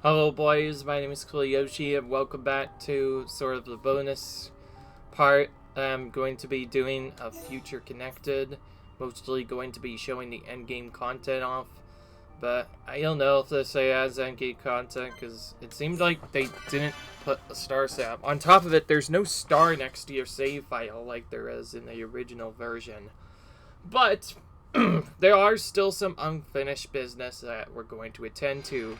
Hello boys, my name is Yoshi and welcome back to sort of the bonus part. I'm going to be doing a Future Connected, mostly going to be showing the endgame content off, but I don't know if this has endgame content because it seemed like they didn't put a star set. On top of it, there's no star next to your save file like there is in the original version. But there are still some unfinished business that we're going to attend to.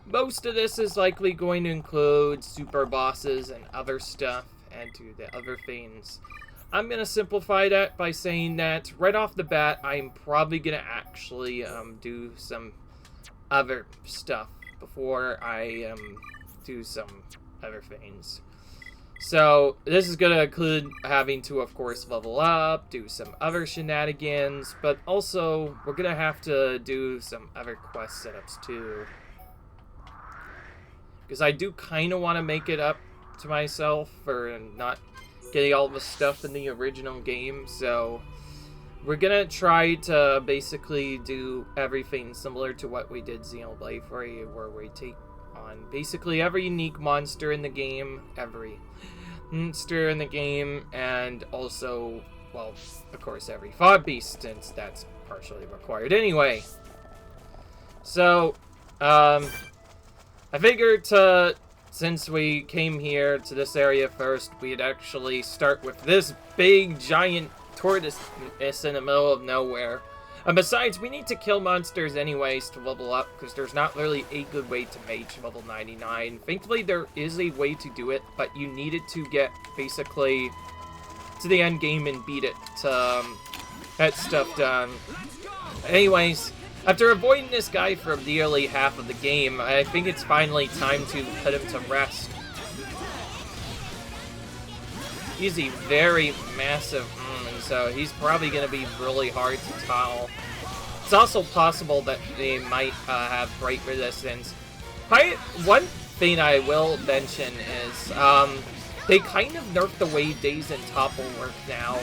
Most of this is likely going to include super bosses and other stuff, and to the other things. I'm going to simplify that by saying that right off the bat, I'm probably going to actually do some other stuff before I do some other things. So this is going to include having to, of course, level up, do some other shenanigans, but also we're going to have to do some other quest setups too. Because I do kind of want to make it up to myself for not getting all the stuff in the original game. So we're going to try to basically do everything similar to what we did Xenoblade for you, where we take on basically every unique monster in the game, and also, well, of course, every fog beast, since that's partially required anyway. So, I figured since we came here to this area first, we'd actually start with this big, giant tortoise in the middle of nowhere. And besides, we need to kill monsters anyways to level up, because there's not really a good way to mage level 99. Thankfully, there is a way to do it, but you needed to get, basically, to the end game and beat it to get stuff done. Anyways, after avoiding this guy for nearly half of the game, I think it's finally time to put him to rest. He's a very massive, and so he's probably going to be really hard to tell. It's also possible that they might have break resistance. One thing I will mention is they kind of nerfed the way Daze and Topple work now.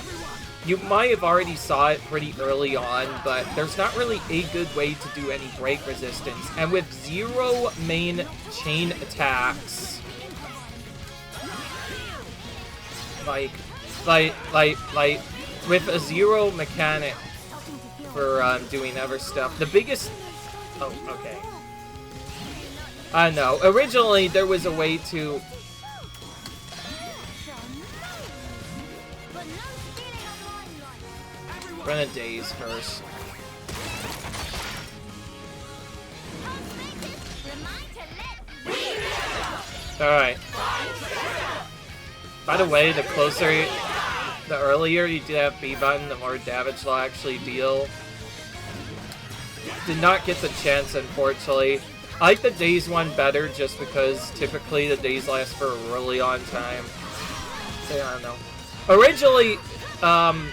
You might have already saw it pretty early on, but there's not really a good way to do any break resistance. And with 0 main chain attacks, like, with a 0 mechanic for doing other stuff, the biggest... Oh, okay. I know. Originally, there was a way to... Run a Daze first. Alright. By the way, the earlier you do that B button, the more damage they'll actually deal. Did not get the chance, unfortunately. I like the Daze one better just because typically the Daze lasts for a really long time. So, I don't know. Originally,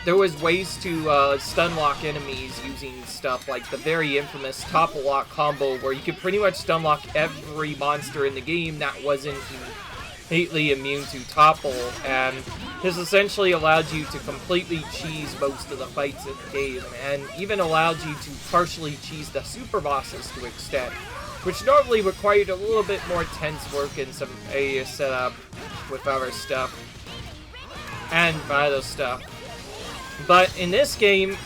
there was ways to stun lock enemies using stuff like the very infamous Topple Lock combo, where you could pretty much stun lock every monster in the game that wasn't innately immune to Topple, and this essentially allowed you to completely cheese most of the fights in the game, and even allowed you to partially cheese the super bosses to an extent, which normally required a little bit more tense work and some area setup with other stuff and other stuff. But in this game,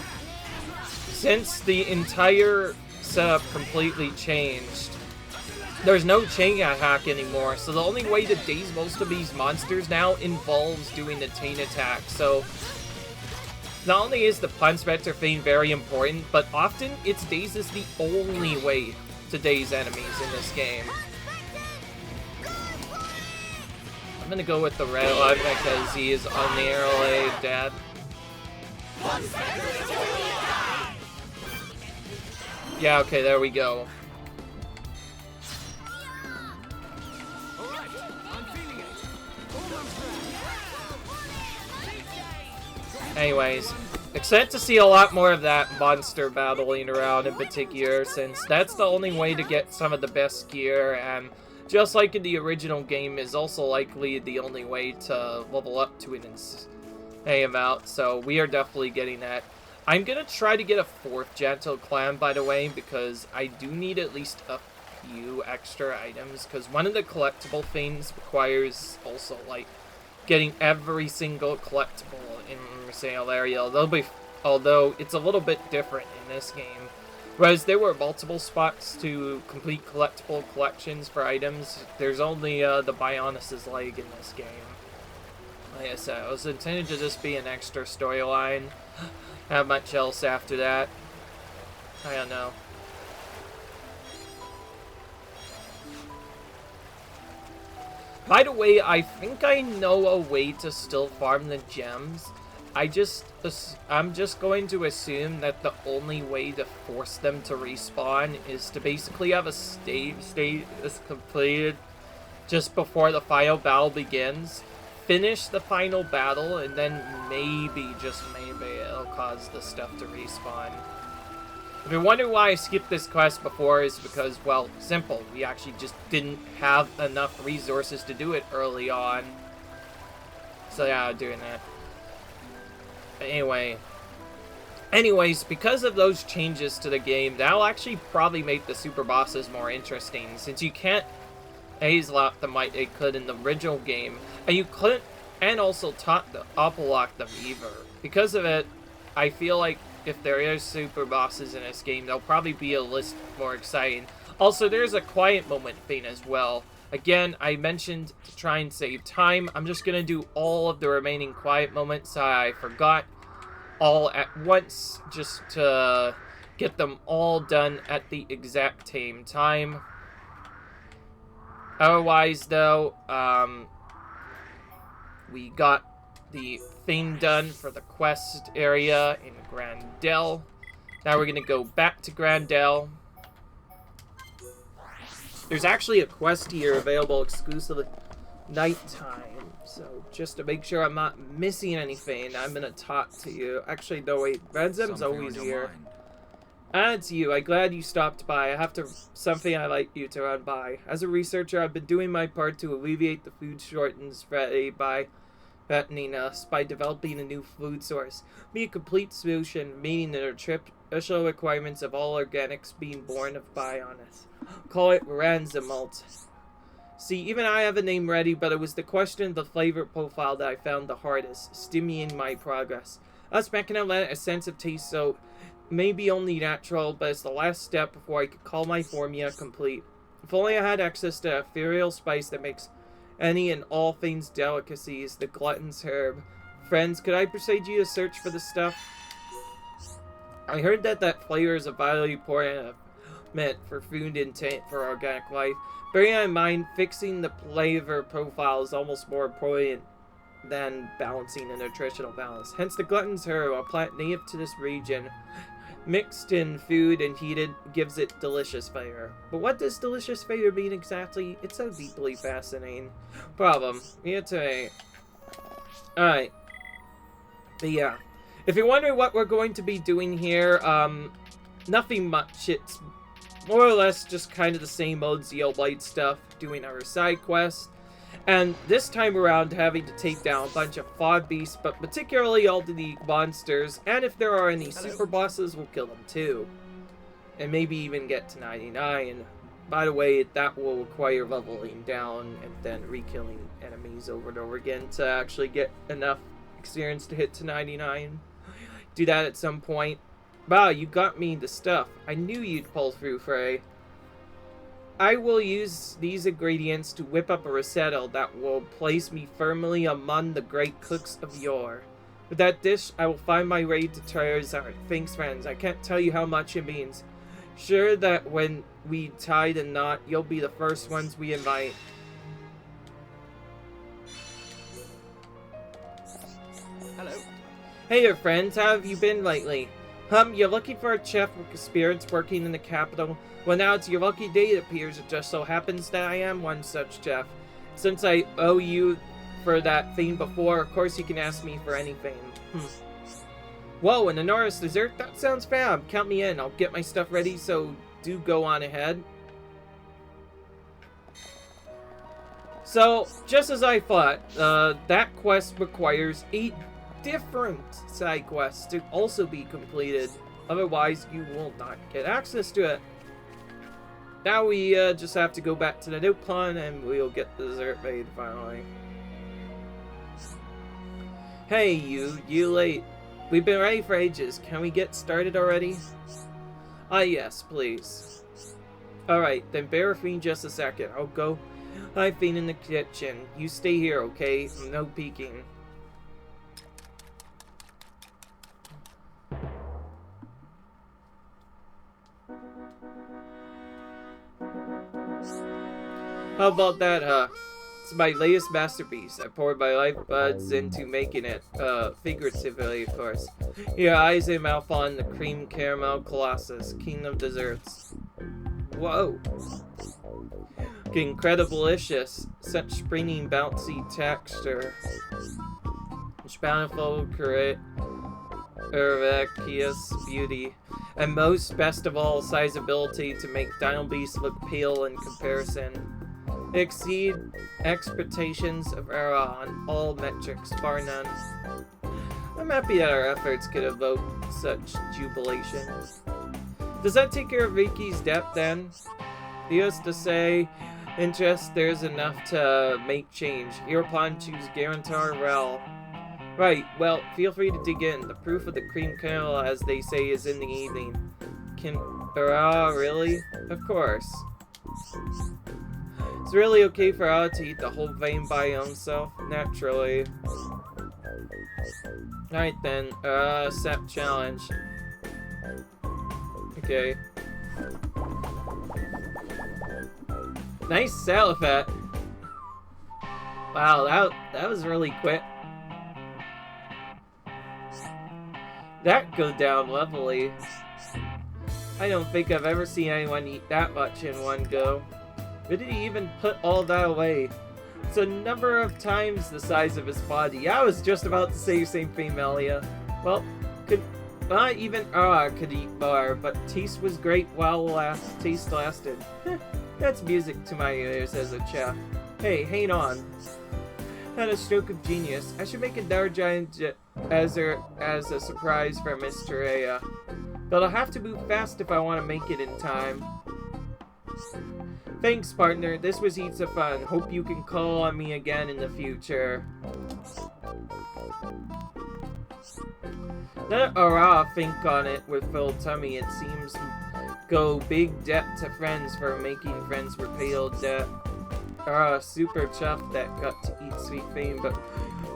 since the entire setup completely changed, there's no chain attack anymore, so the only way to daze most of these monsters now involves doing the chain attack. So not only is the punch vector thing very important, but often its daze is the only way to daze enemies in this game. I'm gonna go with the red one because he is nearly dead. Yeah, okay, there we go. Anyways, excited to see a lot more of that monster battling around in particular, since that's the only way to get some of the best gear, and just like in the original game, is also likely the only way to level up to an insane amount, so we are definitely getting that. I'm gonna try to get a 4th Gentle Clan, by the way, because I do need at least a few extra items, because one of the collectible things requires also, like, getting every single collectible in the sale area, although it's a little bit different in this game. Whereas there were multiple spots to complete collectible collections for items, there's only the Bionis' leg in this game. Like I said, it was intended to just be an extra storyline. Not much else after that. I don't know. By the way, I think I know a way to still farm the gems. I'm just going to assume that the only way to force them to respawn is to basically have a state is completed just before the final battle begins. Finish the final battle, and then maybe, just maybe, it'll cause the stuff to respawn. If you wonder why I skipped this quest before, is because, well, simple. We actually just didn't have enough resources to do it early on. So yeah, doing that. But anyways, because of those changes to the game, that'll actually probably make the super bosses more interesting, since you can't haze-lock them like they could in the original game, and you couldn't, and also auto-lock them either. Because of it, I feel like if there is super bosses in this game, they'll probably be a list more exciting. Also, there's a quiet moment thing as well. Again, I mentioned to try and save time. I'm just gonna do all of the remaining quiet moments I forgot all at once, just to get them all done at the exact same time. Otherwise, though, we got the thing done for the quest area in Grandel. Now we're gonna go back to Grandel. There's actually a quest here available exclusively nighttime, so just to make sure I'm not missing anything, I'm gonna talk to you. Actually, no, wait, Ranzem's always here. Ah, it's you. I'm glad you stopped by. I have something I'd like you to run by. As a researcher, I've been doing my part to alleviate the food shortages by fattening us by developing a new food source. Be a complete solution, meaning the nutritional requirements of all organics being born of Bionis. Call it Ranzemalt. See, even I have a name ready, but it was the question of the flavor profile that I found the hardest, stymieing my progress. Us making a sense of taste, so maybe only natural, but it's the last step before I could call my formula complete. If only I had access to a ethereal spice that makes any and all things delicacies, the glutton's herb. Friends, could I persuade you to search for the stuff? I heard that flavor is a vitally important meant for food intent for organic life. Bearing in mind, fixing the flavor profile is almost more important than balancing the nutritional balance. Hence, the glutton's herb, a plant native to this region, mixed in food and heated, gives it delicious flavor. But what does delicious flavor mean exactly? It's so deeply fascinating. Problem. Here today. Alright. But yeah. If you're wondering what we're going to be doing here, nothing much. It's more or less just kind of the same old Xenoblade stuff, doing our side quests. And this time around, having to take down a bunch of fog beasts, but particularly all the monsters. And if there are any super bosses, we'll kill them too. And maybe even get to 99. By the way, that will require leveling down and then re-killing enemies over and over again to actually get enough experience to hit to 99. Do that at some point. Wow, you got me the stuff. I knew you'd pull through, Frey. I will use these ingredients to whip up a risotto that will place me firmly among the great cooks of yore. With that dish, I will find my way to Charizard. Thanks, friends. I can't tell you how much it means. Sure that when we tie the knot, you'll be the first ones we invite. Hello. Hey there, friends. How have you been lately? You're looking for a chef with experience working in the capital? Well, now it's your lucky day, it appears. It just so happens that I am one such chef. Since I owe you for that thing before, of course you can ask me for anything. Whoa, an Norris dessert? That sounds fab. Count me in. I'll get my stuff ready, so do go on ahead. So, just as I thought, that quest requires 8 different side quests to also be completed. Otherwise, you will not get access to it. Now we just have to go back to the note pond and we'll get the dessert made finally. Hey, you late. We've been ready for ages. Can we get started already? Ah, yes, please. Alright, then bear with me just a second. I'll go. I've been in the kitchen. You stay here, okay? No peeking. How about that, huh? It's my latest masterpiece. I poured my life buds into making it. Figuratively, of course. Your eyes and mouth on the cream caramel colossus, king of desserts. Whoa. Incredible-licious. Such springy, bouncy texture. Such bountiful, herbaceous beauty. And most, best of all, size ability to make Dino Beast look pale in comparison. Exceed expectations of Era on all metrics, bar none. I'm happy that our efforts could evoke such jubilation. Does that take care of Vicky's depth then? He used to say, interest, there's enough to make change. Hereupon choose Guarantor Rel. Right, well, feel free to dig in. The proof of the cream kernel, as they say, is in the evening. Really? Of course. It's really okay for Al to eat the whole vein by himself, naturally. Alright then, set challenge. Okay. Nice sound effect. Wow, that was really quick. That goes down levelly. I don't think I've ever seen anyone eat that much in one go. Where did he even put all that away? It's a number of times the size of his body. I was just about to say the same thing, Melia. Well, not even could eat more, but taste was great while taste lasted. That's music to my ears as a chef. Hey, hang on. Had a stroke of genius. I should make a Dar Giant as a surprise for Mr. Aya. But I'll have to move fast if I want to make it in time. Thanks, partner. This was heaps of fun. Hope you can call on me again in the future. Let Ara think on it with full tummy. It seems go big depth to friends for making friends for pale debt. Super chuffed that got to eat sweet fame, but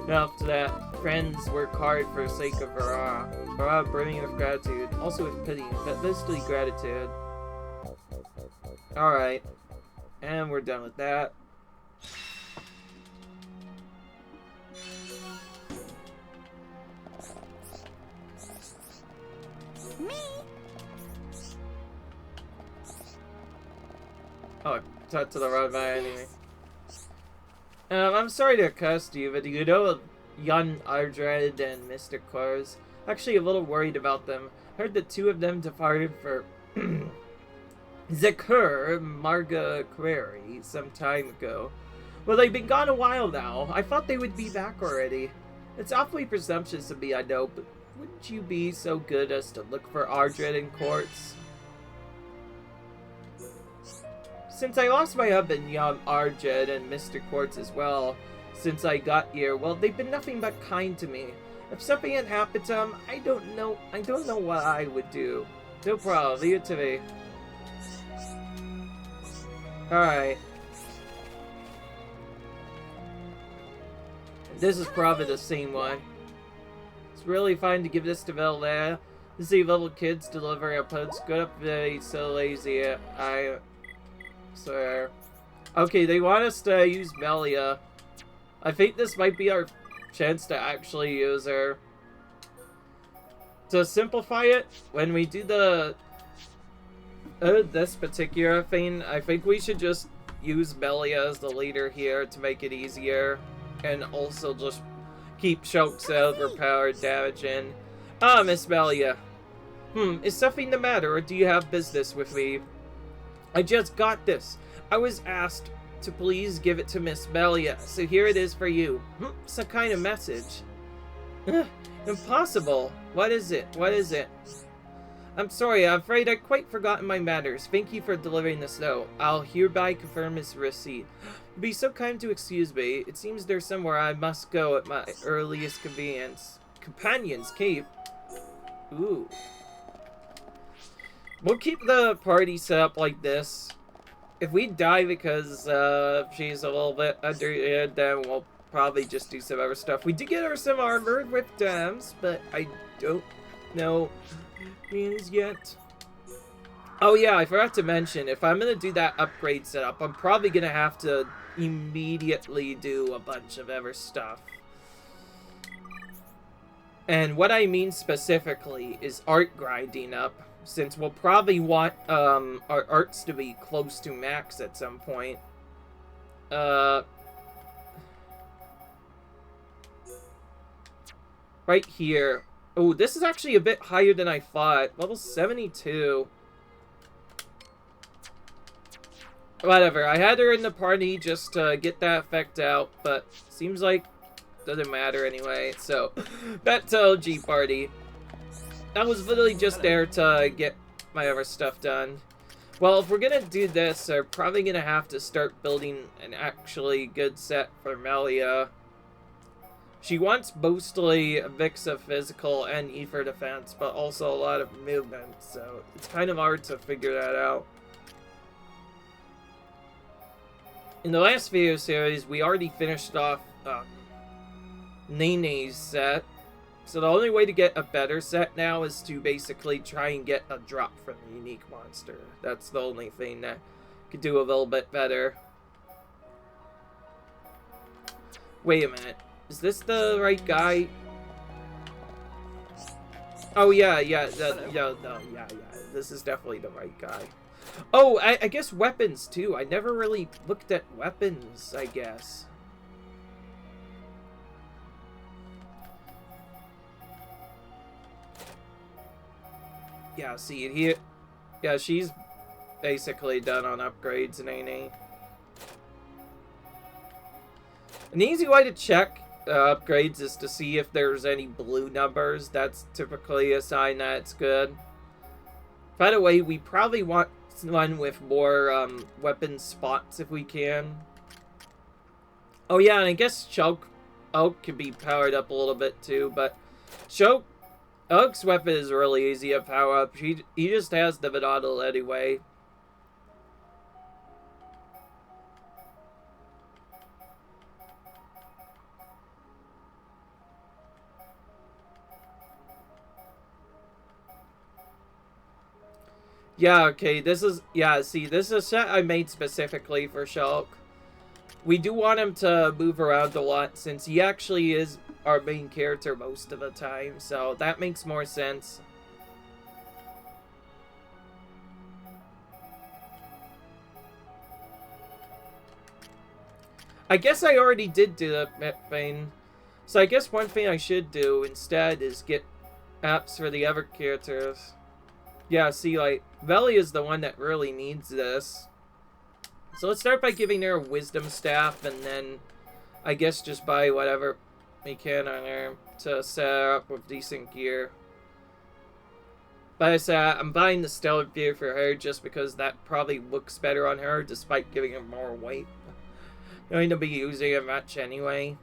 after that, friends work hard for the sake of Ara burning with gratitude, also with pity, but mostly gratitude. Alright. And we're done with that. Me? Oh, I talked to the wrong guy anyway. I'm sorry to accost you, but you know Jan Ardred and Mr. Quarles? Actually a little worried about them. Heard the two of them departed for Zekur Marga Query some time ago. Well, they've been gone a while now. I thought they would be back already. It's awfully presumptuous of me, I know, but wouldn't you be so good as to look for Ardred in courts? Since I lost my husband, young Ardred, and Mr. Quartz as well, since I got here, well, they've been nothing but kind to me. If something had happened to them, I don't know what I would do. No problem, leave it to me. Alright. This is probably the same one. It's really fine to give this to Velda. To see little kids deliver a punch. Good up there, so lazy. I swear. Okay, they want us to use Melia. I think this might be our chance to actually use her. To simplify it, when we do the this particular thing, I think we should just use Melia as the leader here to make it easier, and also just keep Shulk's overpowered damage in. Ah, Miss Melia. Is something the matter, or do you have business with me? I just got this. I was asked to please give it to Miss Melia, so here it is for you. Some kind of message. Impossible. What is it? What is it? I'm sorry, I'm afraid I'd quite forgotten my manners. Thank you for delivering this note. I'll hereby confirm his receipt. Be so kind to excuse me. It seems there's somewhere I must go at my earliest convenience. Companion's Cape? Ooh. We'll keep the party set up like this. If we die because she's a little bit underhand, then we'll probably just do some other stuff. We did get her some armor with dams, but I don't know means yet. Oh yeah, I forgot to mention, if I'm gonna do that upgrade setup, I'm probably gonna have to immediately do a bunch of other stuff. And what I mean specifically is art grinding up, since we'll probably want our arts to be close to max at some point. Right here. Oh, this is actually a bit higher than I thought. Level 72. Whatever, I had her in the party just to get that effect out, but seems like doesn't matter anyway, so back to OG party. I was literally just there to get my other stuff done. Well, if we're gonna do this, we're probably gonna have to start building an actually good set for Melia. She wants mostly Vixa physical and Ether defense, but also a lot of movement, so it's kind of hard to figure that out. In the last video series, we already finished off Nene's set. So the only way to get a better set now is to basically try and get a drop from the unique monster. That's the only thing that could do a little bit better. Wait a minute. Is this the right guy? Oh yeah. This is definitely the right guy. Oh, I guess weapons too. I never really looked at weapons, I guess. Yeah, see here. Yeah, she's basically done on upgrades and Nene. An easy way to check upgrades is to see if there's any blue numbers. That's typically a sign that it's good. By the way, we probably want one with more weapon spots if we can. Oh yeah, and I guess Choke Oak can be powered up a little bit too, but Oak's weapon is really easy to power up. He just has the Venadal anyway. Yeah, okay, this is a set I made specifically for Shulk. We do want him to move around a lot, since he actually is our main character most of the time, so that makes more sense. I guess I already did do that thing, so I guess one thing I should do instead is get apps for the other characters. Yeah, see, like, Veli is the one that really needs this. So let's start by giving her a wisdom staff, and then I guess just buy whatever we can on her to set her up with decent gear. But I said, I'm buying the stellar gear for her just because that probably looks better on her, despite giving her more weight. I'm going to be using it much anyway.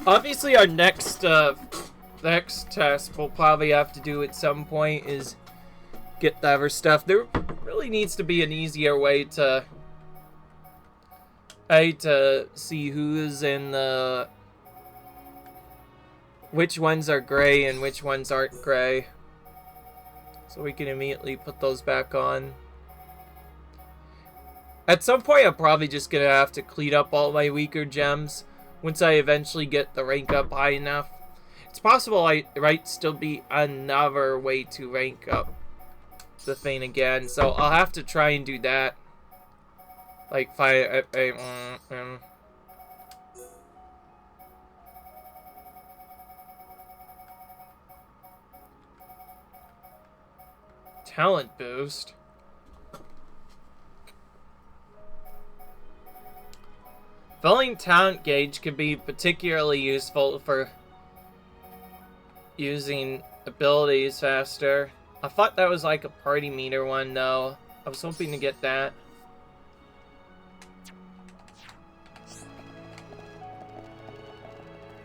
Obviously, our next test we'll probably have to do at some point is get the other stuff. There really needs to be an easier way to see who is in the which ones are gray and which ones aren't gray. So we can immediately put those back on. At some point, I'm probably just going to have to clean up all my weaker gems once I eventually get the rank up high enough. It's possible I might still be another way to rank up the thing again, so I'll have to try and do that. Like, talent boost. Filling talent gauge can be particularly useful for using abilities faster. I thought that was like a party meter one though. I was hoping to get that.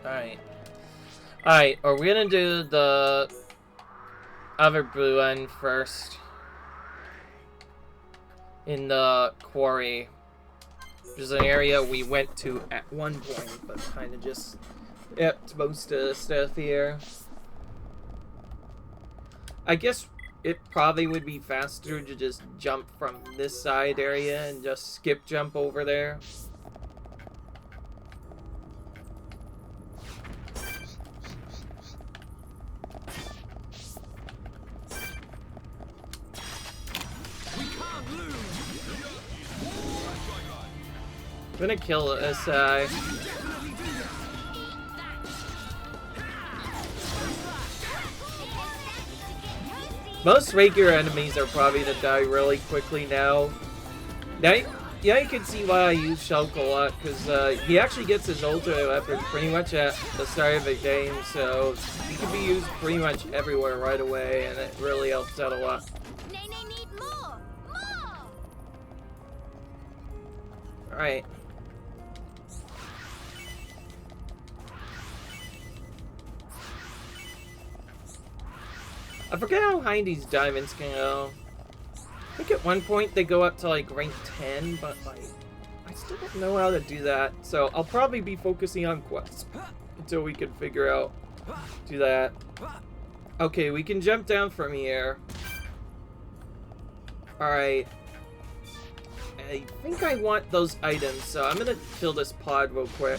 Alright. Alright, are we gonna do the other blue one first? In the quarry. Which is an area we went to at one point, but kind of just kept most of the stuff here. I guess it probably would be faster to just jump from this side area and just skip jump over there. I'm gonna kill this guy. Most regular enemies are probably to die really quickly now. Yeah, you can see why I use Shulk a lot, because he actually gets his ultimate weapon pretty much at the start of the game, so he can be used pretty much everywhere right away, and it really helps out a lot. Alright. I forget how high these diamonds can go. I think at one point they go up to like rank 10, but like I still don't know how to do that. So I'll probably be focusing on quests until we can figure out do that. Okay, we can jump down from here. Alright. I think I want those items, so I'm gonna kill this pod real quick.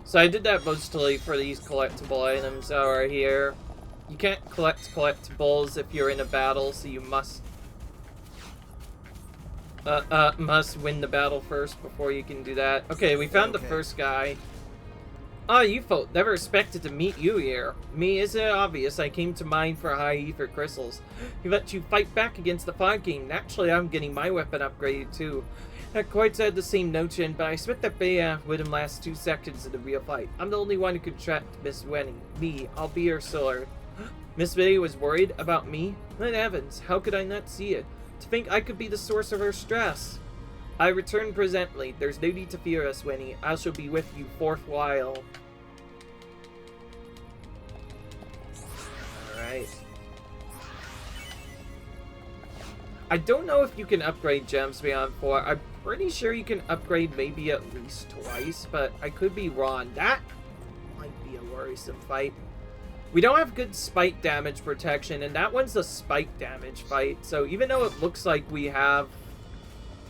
So I did that mostly for these collectible items that are here. You can't collect collectibles if you're in a battle, so you must win the battle first before you can do that. Okay, we found the first guy. Ah, you folk, never expected to meet you here. Me, isn't it obvious I came to mine for high ether crystals? He let you fight back against the Fog King. Naturally, I'm getting my weapon upgraded too. I quite had the same notion, but I spent that bay with him last 2 seconds in the real fight. I'm the only one who could track Miss Wenny. Me, I'll be her sword. Miss Wenny was worried about me? Good heavens, how could I not see it? To think I could be the source of her stress. I return presently. There's no need to fear us, Wenny. I shall be with you forthwhile. Alright. I don't know if you can upgrade gems beyond 4. I'm pretty sure you can upgrade maybe at least twice, but I could be wrong. That might be a worrisome fight. We don't have good spike damage protection, and that one's a spike damage fight, so even though it looks like we have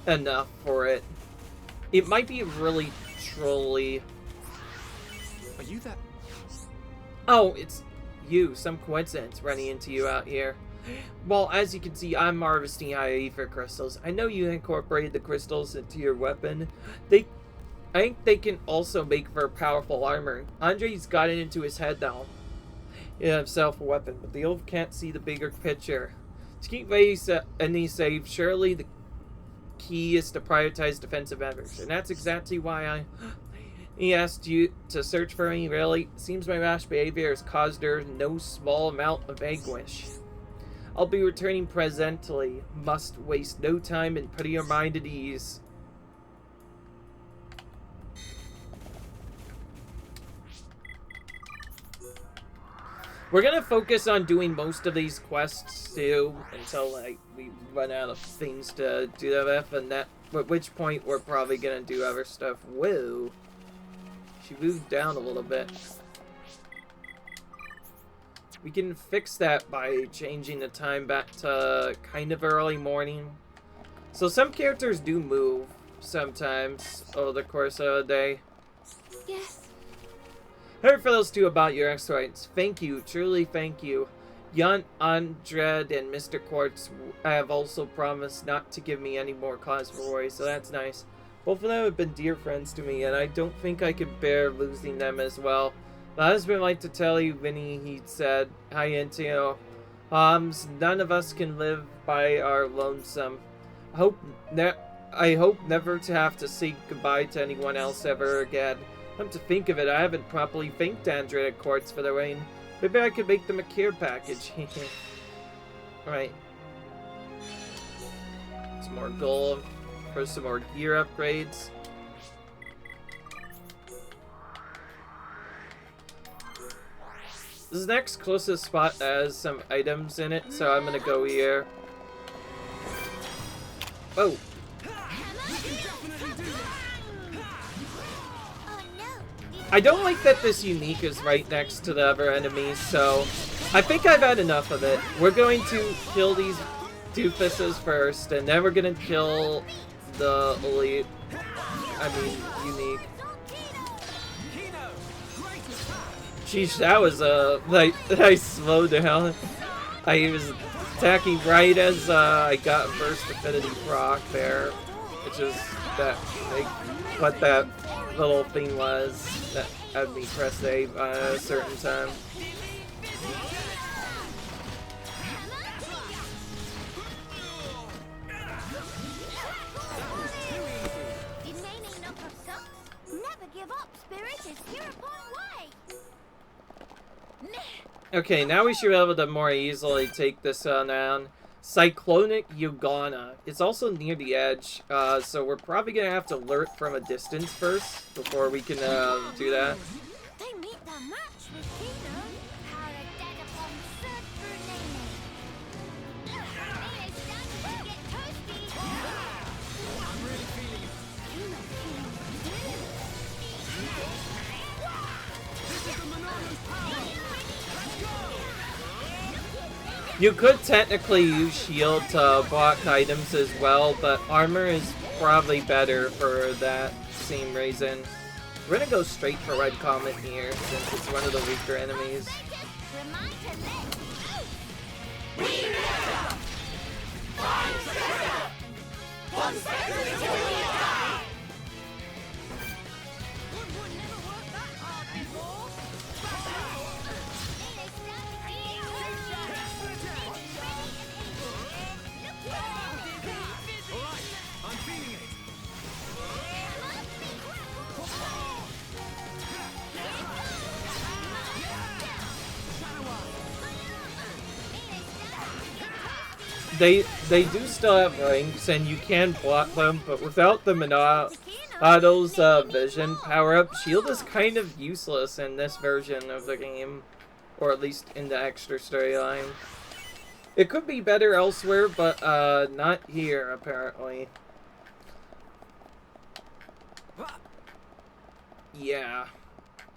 enough for it, it might be really trolly. Are you that? Oh, it's you. Some coincidence running into you out here. Well, as you can see, I'm harvesting high ether crystals. I know you incorporated the crystals into your weapon. They I think they can also make for powerful armor. Andre's got it into his head now. You have himself a weapon, but the elf can't see the bigger picture. To keep any safe, surely the key is to prioritize defensive efforts, and that's exactly why he asked you to search for me. Really, seems my rash behavior has caused her no small amount of anguish. I'll be returning presently. Must waste no time in putting your mind at ease. We're gonna focus on doing most of these quests too until like we run out of things to do that with, and at which point we're probably gonna do other stuff. Whoa, she moved down a little bit. We can fix that by changing the time back to kind of early morning. So some characters do move sometimes over the course of a day. Yes. Heard for those two about your exploits. Thank you, truly thank you. Jan, Andred, and Mr. Quartz have also promised not to give me any more cause for worry, so that's nice. Both of them have been dear friends to me, and I don't think I could bear losing them as well. My husband liked to tell you, Vinny, he said, hi, Antio. None of us can live by our lonesome. I hope never to have to say goodbye to anyone else ever again. Come to think of it, I haven't properly thanked Andrea at Quartz for the rain. Maybe I could make them a care package. Alright. Some more gold. For some more gear upgrades. This next closest spot has some items in it, so I'm gonna go here. Oh! I don't like that this unique is right next to the other enemies, so I think I've had enough of it. We're going to kill these doofuses first, and then we're gonna kill the elite. I mean, unique. Sheesh, that was like, I slowed down. I was attacking right as I got first affinity proc there, which is that, like, what that little thing was that had me press A at a certain time. Okay, now we should be able to more easily take this down. Cyclonic Yugana. It's also near the edge, so we're probably gonna have to alert from a distance first before we can do that. They meet their match with Kino. How a dead upon third through naming. It's starting to get toasty. I'm really feeling it. This is the Monano's power. Let's go. You could technically use shield to block items as well, but armor is probably better for that same reason. We're gonna go straight for Red Comet here, since it's one of the weaker enemies. They do still have ranks, and you can block them, but without the Monato's vision power-up, shield is kind of useless in this version of the game, or at least in the extra storyline. It could be better elsewhere, but not here, apparently. Yeah.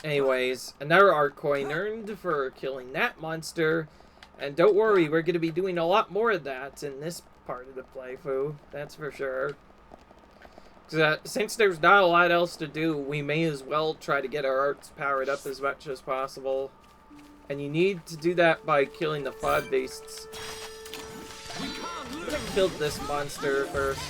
Anyways, another art coin earned for killing that monster. And don't worry, we're going to be doing a lot more of that in this part of the playthrough, that's for sure. Since there's not a lot else to do, we may as well try to get our arts powered up as much as possible. And you need to do that by killing the Fod Beasts. I'm going to kill this monster first.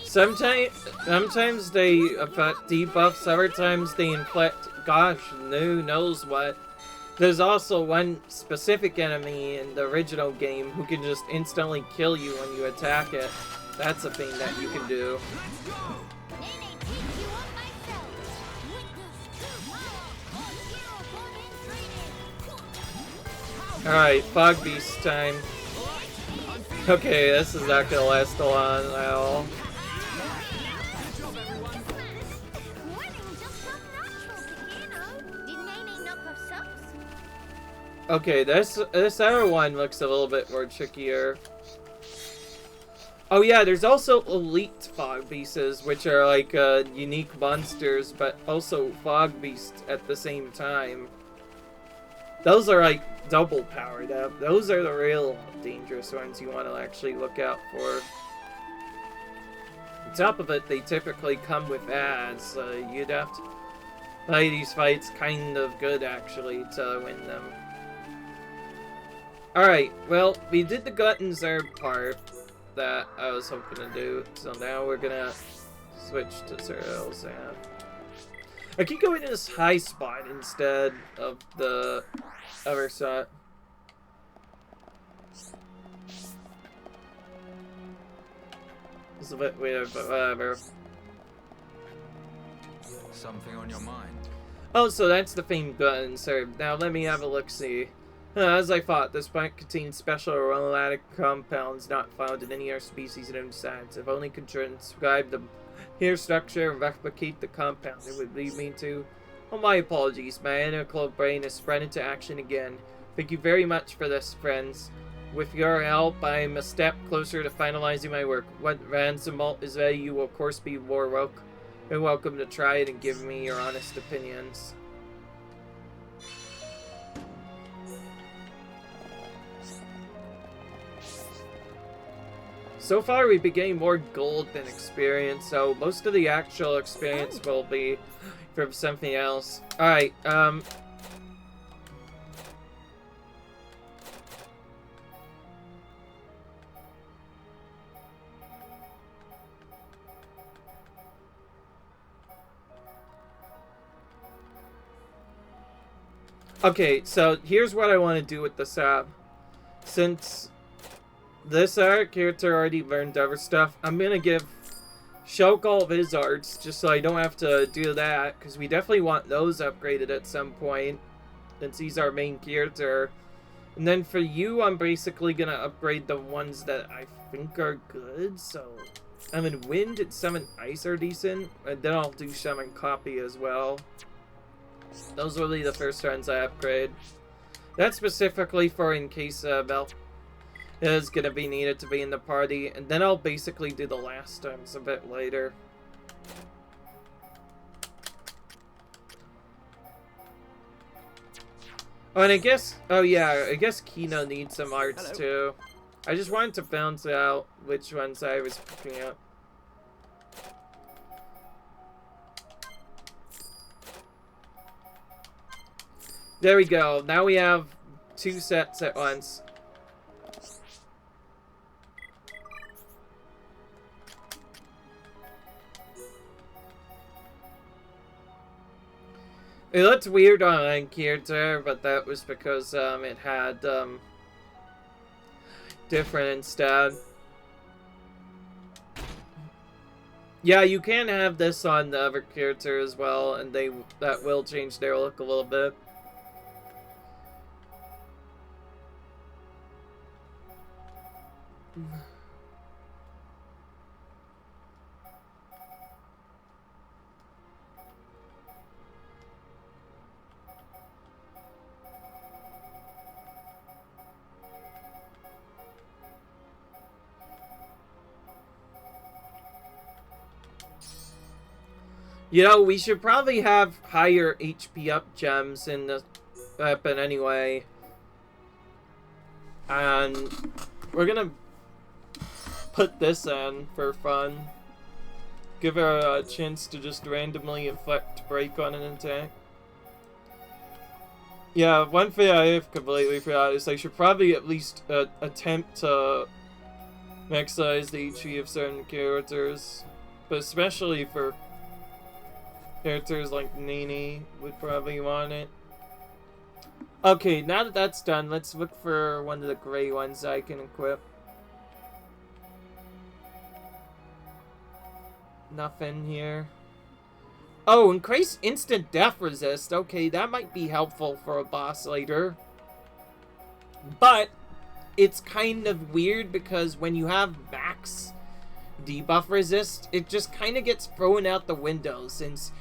Sometimes they affect debuffs, other times they inflict gosh, who knows what. There's also one specific enemy in the original game who can just instantly kill you when you attack it. That's a thing that you can do. Alright, Fog Beast time. Okay, this is not gonna last a long while. Okay, this other one looks a little bit more trickier. Oh yeah, there's also elite fog beasts, which are like unique monsters, but also fog beasts at the same time. Those are like double powered up. Those are the real dangerous ones you want to actually look out for. On top of it, they typically come with ads, so you'd have to play these fights kind of good actually to win them. Alright, well, we did the gut and Zerg part that I was hoping to do, so now we're gonna switch to Zerg's. I keep going to this high spot instead of the other side. It's a bit weird, but whatever. Something on your mind? Oh, so that's the famed gut and Zerg. Now let me have a look-see. As I thought, this plant contains special aromatic compounds not found in any other species known to science. If only could transcribe the hair structure and replicate the compound, it would lead me to... Oh, my apologies. My analytical brain has sprung into action again. Thank you very much for this, friends. With your help, I am a step closer to finalizing my work. When ransom malt is ready, you will of course be more welcome to try it and give me your honest opinions. So far, we've been getting more gold than experience, so most of the actual experience will be from something else. Alright, okay, so here's what I want to do with the sap. Since this art character already learned other stuff, I'm gonna give Shulk all of his arts, just so I don't have to do that, because we definitely want those upgraded at some point, since he's our main character. And then for you, I'm basically gonna upgrade the ones that I think are good, so... I mean, Wind and Summon Ice are decent, and then I'll do Summon Copy as well. Those will be the first ones I upgrade. That's specifically for in case Bell is gonna be needed to be in the party, and then I'll basically do the last times a bit later. Oh, and I guess, oh yeah, I guess Kino needs some arts too. I just wanted to balance out which ones I was picking up. There we go, now we have 2 sets at once. It looked weird on my character, but that was because it had different instead. Yeah, you can have this on the other character as well, and that will change their look a little bit. You know, we should probably have higher HP up gems in the weapon anyway. And we're gonna put this in for fun. Give her a chance to just randomly inflict break on an attack. Yeah, one thing I have completely forgot is I should probably at least attempt to maximize the HP of certain characters. But especially for characters like Nini would probably want it. Okay, now that that's done, let's look for one of the gray ones I can equip. Nothing here. Oh, increase instant death resist. Okay, that might be helpful for a boss later. But it's kind of weird because when you have max debuff resist, it just kind of gets thrown out the window since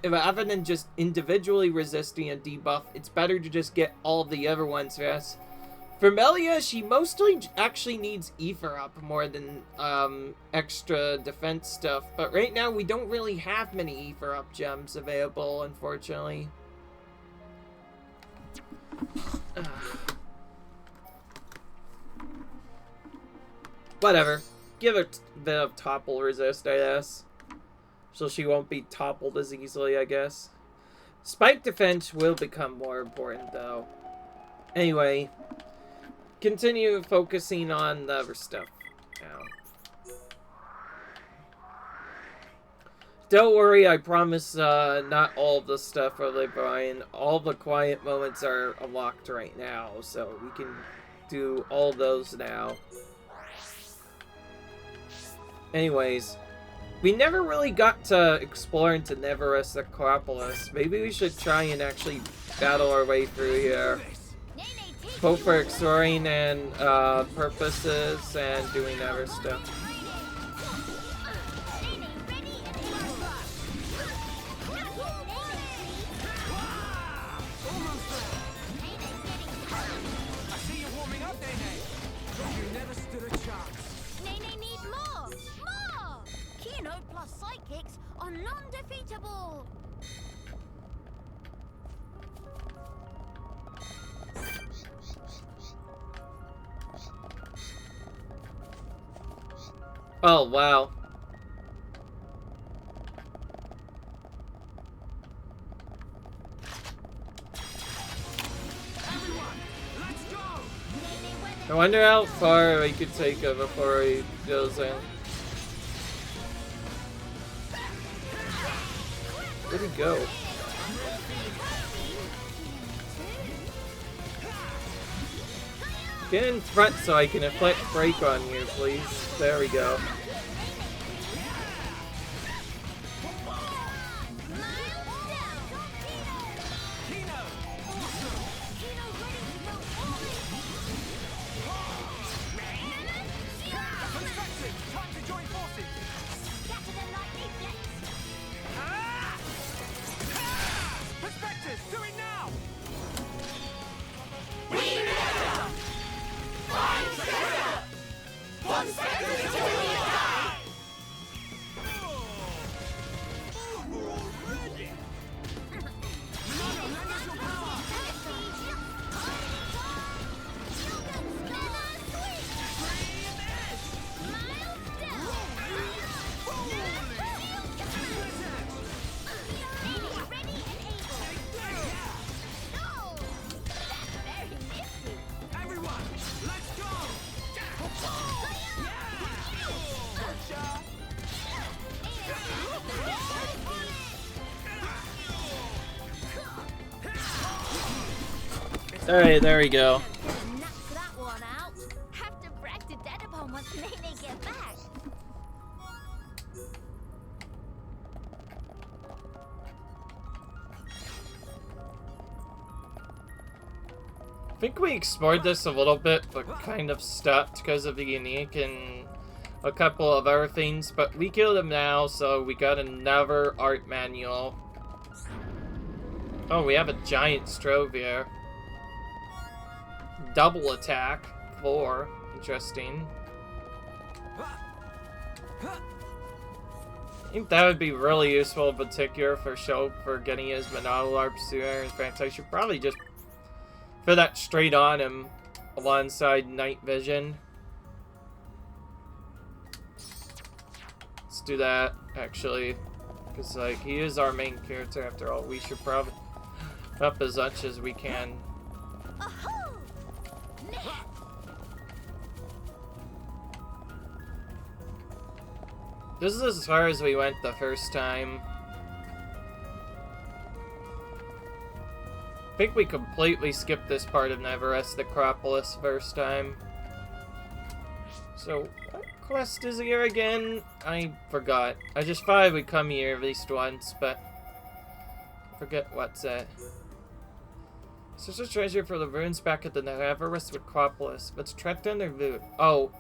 rather than just individually resisting a debuff, it's better to just get all the other ones fast. For Melia, she mostly actually needs Ether up more than extra defense stuff. But right now, we don't really have many Ether up gems available, unfortunately. Whatever. Give her a bit of topple resist, I guess. So she won't be toppled as easily, I guess. Spike defense will become more important, though. Anyway, continue focusing on the other stuff now. Don't worry, I promise not all of the stuff are live behind. All the quiet moments are unlocked right now, so we can do all those now. Anyways, we never really got to explore into Neverest Acropolis. Maybe we should try and actually battle our way through here. Both for exploring and purposes and doing other stuff. I see you warming up, Nene. You never stood a chance. Nene need more! More! Kino plus psychics are non-defeatable! Oh, wow. I wonder how far we could take him before he goes in. Where'd he go? Get in front so I can inflict break on you, please. There we go. Alright, there we go. Knock that one out. Have to brag to Dedapon once Nene get back. I think we explored this a little bit, but kind of stopped because of the unique and a couple of other things. But we killed him now, so we got another art manual. Oh, we have a giant Strove here. Double attack, 4. Interesting. I think that would be really useful in particular for Shope for getting his Monolarp sooner. In fact, I should probably just put that straight on him alongside Night Vision. Let's do that, actually. Because, like, he is our main character after all. We should probably up as much as we can. This is as far as we went the first time. I think we completely skipped this part of Neverest Necropolis first time. So, what quest is here again? I forgot. I just thought we'd come here at least once, but I forget what's it. Search the treasure for the ruins back at the Neverest Necropolis, but it's trapped under loot. Oh.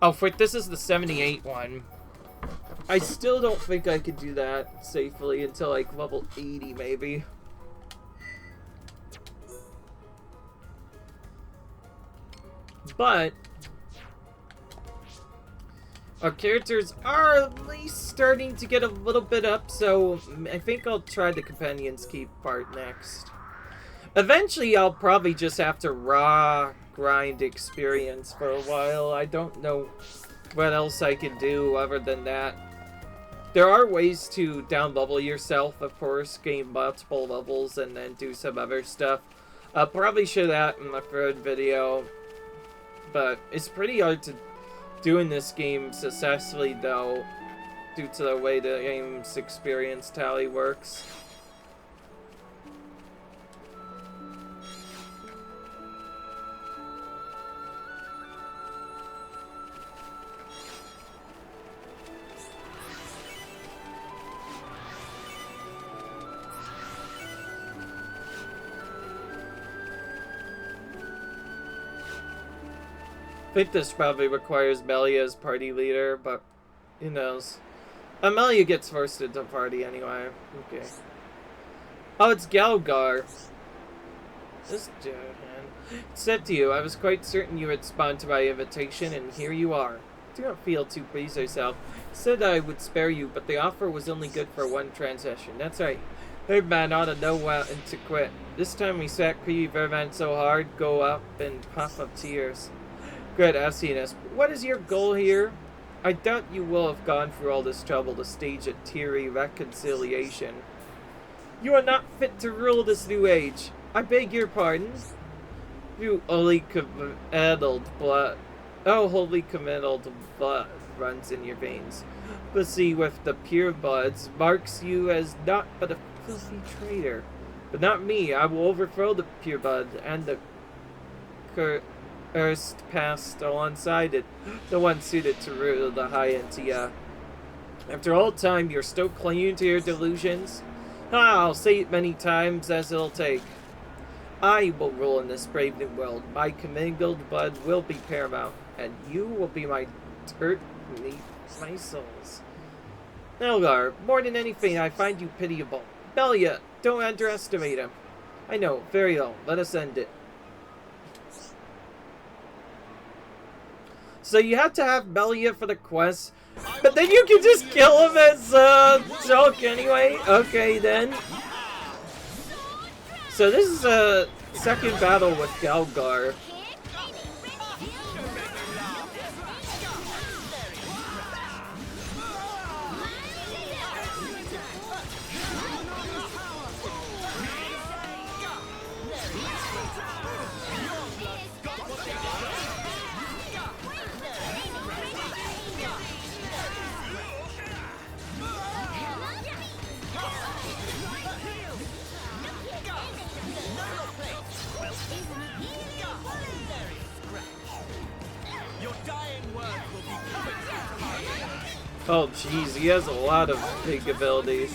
Oh, wait, this is the 78 one. I still don't think I could do that safely until like level 80 maybe. But our characters are at least starting to get a little bit up, so I think I'll try the Companion's Keep part next. Eventually, I'll probably just have to raw grind experience for a while. I don't know what else I can do other than that. There are ways to down level yourself, of course, gain multiple levels and then do some other stuff. I'll probably show that in my third video. But it's pretty hard to do in this game successfully, though, due to the way the game's experience tally works. I think this probably requires Melia as party leader, but who knows. Melia gets forced into party anyway. Okay. Oh, it's Galgar. This dude, man. It said to you, I was quite certain you would respond to my invitation, and here you are. Do not feel too pleased yourself. Said I would spare you, but the offer was only good for one transaction. That's right. Third man ought to know when to quit. This time we sat Creepy Verman so hard, go up and puff up tears. Good, I've seen us. What is your goal here? I doubt you will have gone through all this trouble to stage a teary reconciliation. You are not fit to rule this new age. I beg your pardon. You holy committed blood. Oh, holy committed blood runs in your veins. But see, with the pure bloods, marks you as not but a filthy traitor. But not me. I will overthrow the pure blood and the cursed past alongside it, the one suited to rule the high Entia. After all time, you're still clinging to your delusions? I'll say it many times as it'll take. I will rule in this brave new world. My commingled blood will be paramount, and you will be my dirt beneath my souls. Elgar, more than anything, I find you pitiable. Melia, don't underestimate him. I know, very well. Let us end it. So you have to have Melia for the quest, but then you can just kill him as junk anyway. Okay then. So this is a second battle with Galgar. Oh jeez, he has a lot of big abilities.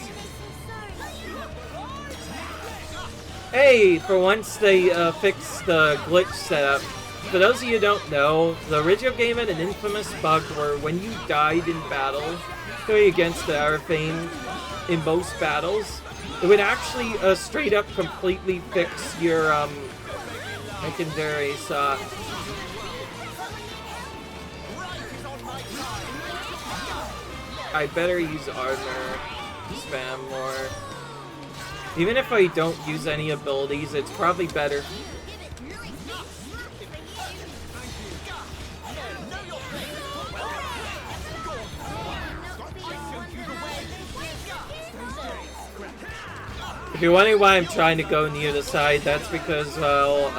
Hey, for once they fixed the glitch setup. For those of you who don't know, the original game had an infamous bug where when you died in battle, going against the Arafane in most battles, it would actually straight up completely fix your secondary shot. I better use armor, spam more. Even if I don't use any abilities, it's probably better. If you're wondering why I'm trying to go near the side, that's because, well,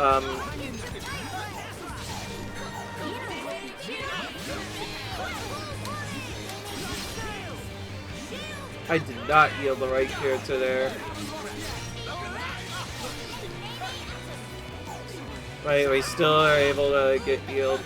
I did not yield the right character there. Wait, we still are able to get healed.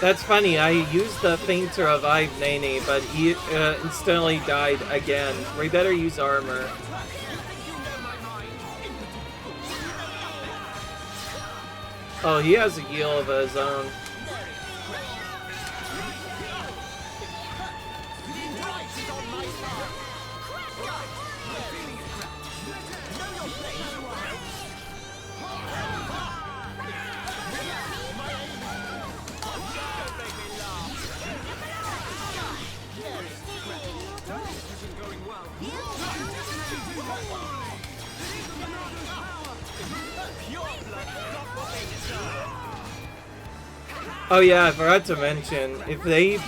That's funny, I used the feint to revive Nene, but he instantly died again. We better use armor. Oh, he has a heal of his own. Oh yeah, I forgot to mention, if they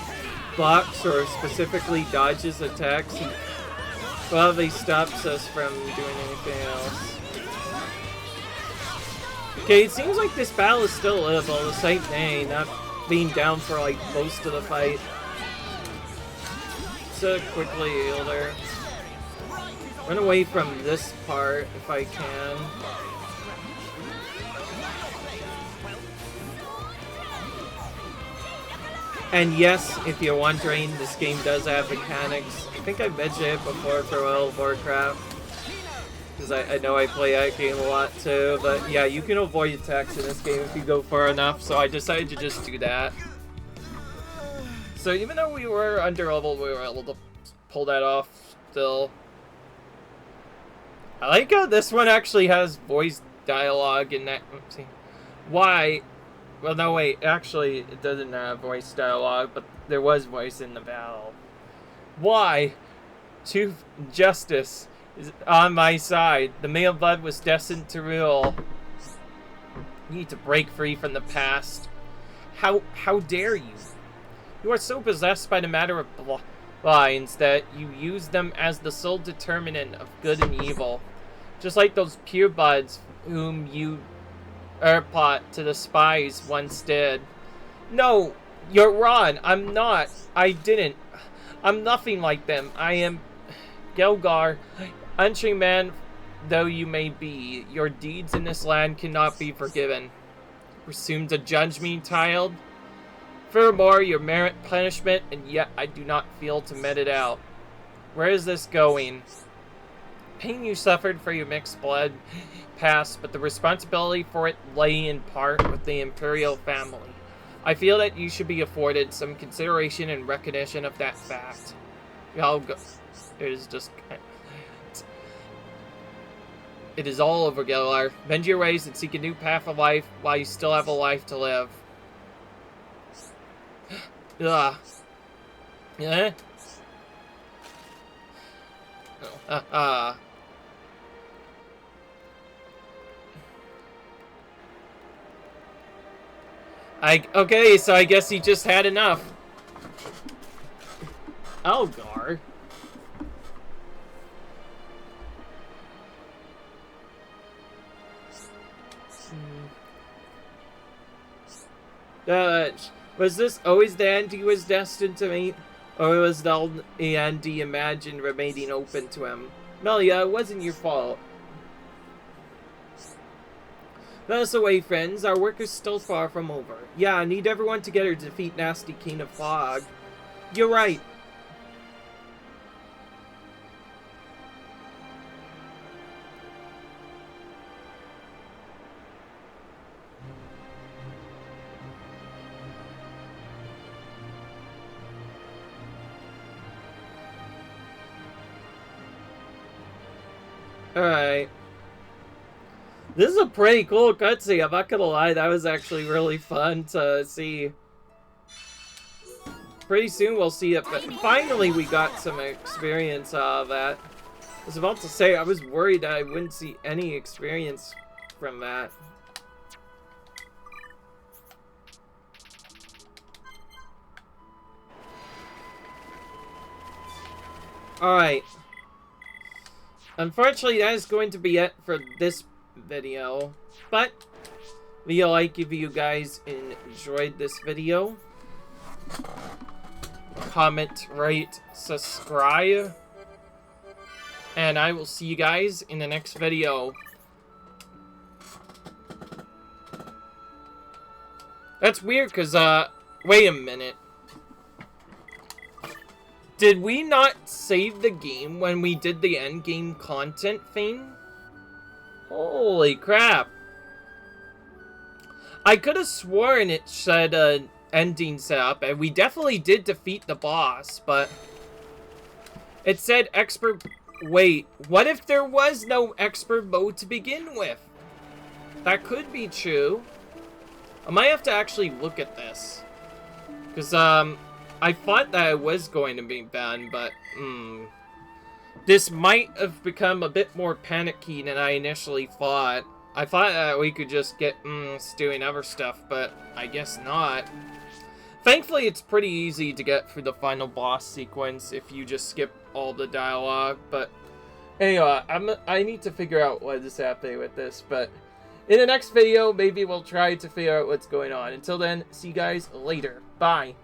blocks or specifically dodges attacks, he probably stops us from doing anything else. Okay, it seems like this battle is still livable, despite May not being down for like most of the fight. So quickly heal her. Run away from this part if I can. And yes, if you're wondering, this game does have mechanics. I think I mentioned it before for World of Warcraft. Because I know I play that game a lot too. But yeah, you can avoid attacks in this game if you go far enough. So I decided to just do that. So even though we were under level, we were able to pull that off still. I like how this one actually has voice dialogue in that. Oopsie. Why? Well, no, wait. Actually, it doesn't have voice dialogue, but there was voice in the battle. Why? Justice is on my side. The male blood was destined to rule. You need to break free from the past. How dare you? You are so possessed by the matter of blinds that you use them as the sole determinant of good and evil. Just like those purebloods whom you Airpot to the spies once did. No, you're wrong. I'm not. I didn't. I'm nothing like them. I am Gelgar. Untrained man though you may be, your deeds in this land cannot be forgiven. Presume to judge me, child? Furthermore, your merit punishment, and yet I do not feel to met it out. Where is this going? Pain you suffered for your mixed blood past, but the responsibility for it lay in part with the Imperial family. I feel that you should be afforded some consideration and recognition of that fact. I'll go. It is just... It is all over, Gelar. Bend your ways and seek a new path of life while you still have a life to live. Ugh. Eh? Oh, okay, so I guess he just had enough. Algar. Was this always the end he was destined to meet? Or was the end he imagined remaining open to him? Melia, it wasn't your fault. Let us away, friends. Our work is still far from over. Yeah, I need everyone together to defeat Nasty King of Fog. You're right. Alright. This is a pretty cool cutscene, I'm not gonna lie, that was actually really fun to see. pretty soon we'll see it, but finally we got some experience out of that. I was about to say, I was worried that I wouldn't see any experience from that. Alright. Unfortunately, that is going to be it for this video. But, leave a like if you guys enjoyed this video. Comment, rate, subscribe. And I will see you guys in the next video. That's weird, because, wait a minute. Did we not save the game when we did the endgame content thing? Holy crap. I could have sworn it said, ending setup, and we definitely did defeat the boss, but... It said expert... Wait, what if there was no expert mode to begin with? That could be true. I might have to actually look at this. Because, I thought that it was going to be banned, but, this might have become a bit more panicky than I initially thought. I thought that we could just get, doing other stuff, but I guess not. Thankfully, it's pretty easy to get through the final boss sequence if you just skip all the dialogue, but anyway, I need to figure out what is happening with this, but in the next video, maybe we'll try to figure out what's going on. Until then, see you guys later. Bye.